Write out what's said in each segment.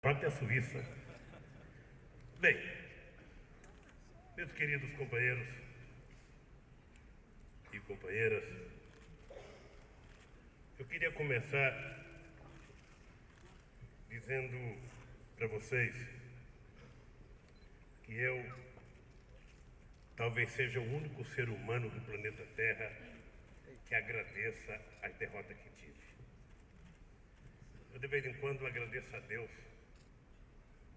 própria Suíça. Bem, meus queridos companheiros e companheiras, eu queria começar dizendo para vocês que eu talvez seja o único ser humano do planeta Terra que agradeça as derrotas que tive. Eu, de vez em quando, agradeço a Deus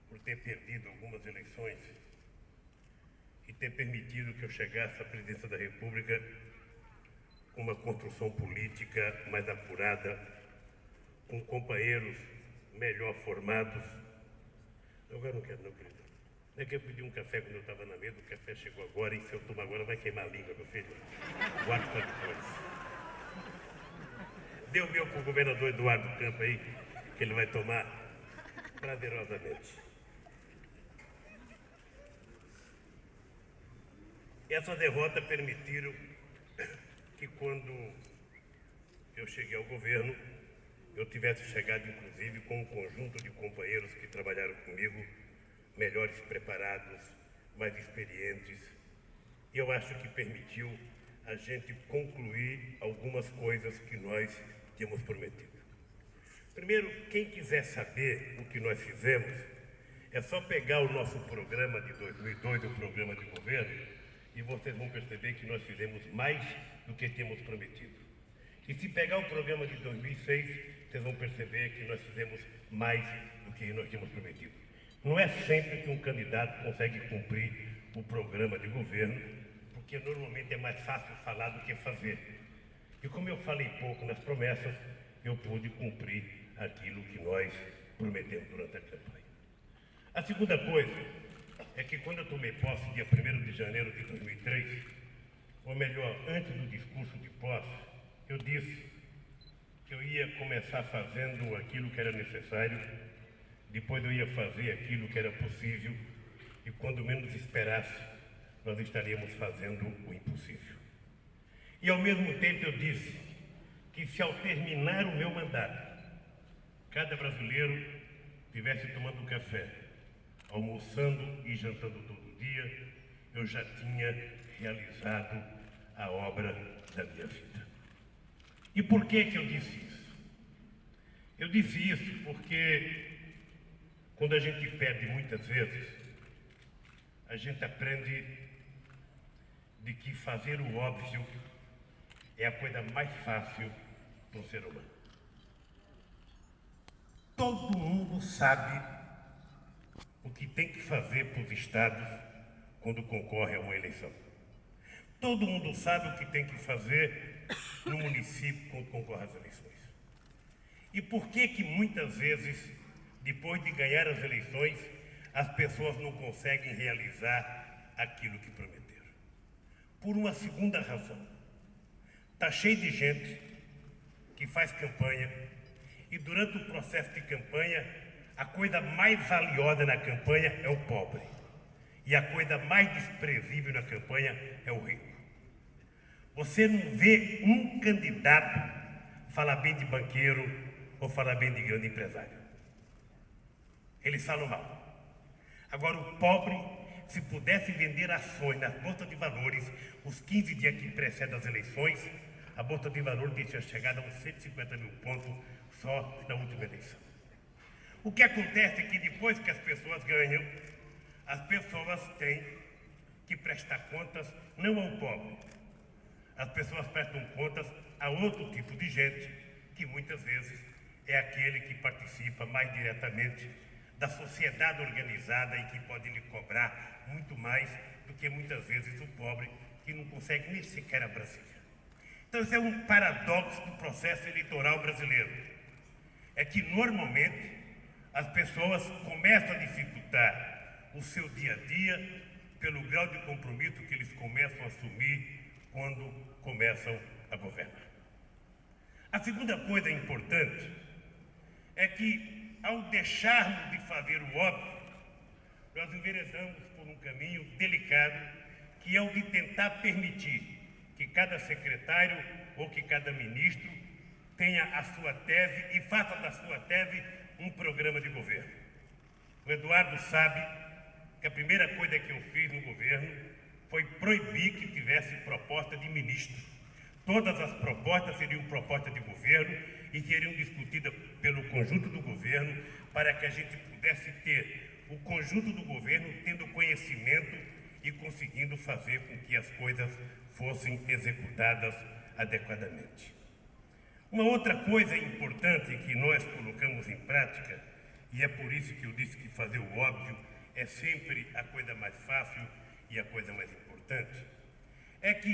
por ter perdido algumas eleições e ter permitido que eu chegasse à presidência da República com uma construção política mais apurada, com companheiros melhor formados. Agora não quero, não, querido. É que eu pedi um café quando eu estava na mesa, o café chegou agora, e se eu tomar agora vai queimar a língua, meu filho. Guarde para depois. Dê o meu para o governador Eduardo Campos aí, que ele vai tomar prazerosamente. Essa derrota permitiram que quando eu cheguei ao governo, eu tivesse chegado, inclusive, com um conjunto de companheiros que trabalharam comigo, melhores preparados, mais experientes. E eu acho que permitiu a gente concluir algumas coisas que nós tínhamos prometido. Primeiro, quem quiser saber o que nós fizemos, é só pegar o nosso programa de 2002, o programa de governo, e vocês vão perceber que nós fizemos mais do que tínhamos prometido. E se pegar o programa de 2006, vocês vão perceber que nós fizemos mais do que nós tínhamos prometido. Não é sempre que um candidato consegue cumprir o programa de governo, porque normalmente é mais fácil falar do que fazer. E como eu falei pouco nas promessas, eu pude cumprir aquilo que nós prometemos durante a campanha. A segunda coisa é que quando eu tomei posse, dia 1º de janeiro de 2003, ou melhor, antes do discurso de posse, eu disse que eu ia começar fazendo aquilo que era necessário, depois eu ia fazer aquilo que era possível, e quando menos esperasse, nós estaríamos fazendo o impossível. E ao mesmo tempo eu disse que se ao terminar o meu mandato, cada brasileiro estivesse tomando café, almoçando e jantando todo dia, eu já tinha realizado a obra da minha vida. E por que eu disse isso? Eu disse isso porque quando a gente perde muitas vezes, a gente aprende de que fazer o óbvio é a coisa mais fácil para um ser humano. Todo mundo sabe o que tem que fazer para os estados quando concorre a uma eleição. Todo mundo sabe o que tem que fazer no município quando concorre às eleições. E por que muitas vezes, depois de ganhar as eleições, as pessoas não conseguem realizar aquilo que prometeram? Por uma segunda razão. Está cheio de gente que faz campanha e durante o processo de campanha, a coisa mais valiosa na campanha é o pobre. E a coisa mais desprezível na campanha é o rico. Você não vê um candidato falar bem de banqueiro ou falar bem de grande empresário. Eles falam mal. Agora, o pobre, se pudesse vender ações nas bolsas de valores os 15 dias que precedem as eleições, a bolsa de valores tinha chegado a uns 150 mil pontos só na última eleição. O que acontece é que depois que as pessoas ganham, as pessoas têm que prestar contas não ao pobre. As pessoas prestam contas a outro tipo de gente, que muitas vezes é aquele que participa mais diretamente da sociedade organizada e que pode lhe cobrar muito mais do que muitas vezes o pobre, que não consegue nem sequer a Brasília. Então, esse é um paradoxo do processo eleitoral brasileiro. É que, normalmente, as pessoas começam a dificultar o seu dia a dia pelo grau de compromisso que eles começam a assumir quando começam a governar. A segunda coisa importante é que, ao deixarmos de fazer o óbvio, nós enveredamos por um caminho delicado, que é o de tentar permitir que cada secretário ou que cada ministro tenha a sua tese e faça da sua tese um programa de governo. O Eduardo sabe que a primeira coisa que eu fiz no governo foi proibir que tivesse proposta de ministro. Todas as propostas seriam propostas de governo e seriam discutidas pelo conjunto do governo para que a gente pudesse ter o conjunto do governo tendo conhecimento e conseguindo fazer com que as coisas fossem executadas adequadamente. Uma outra coisa importante que nós colocamos em prática, e é por isso que eu disse que fazer o óbvio é sempre a coisa mais fácil e a coisa mais importante, é que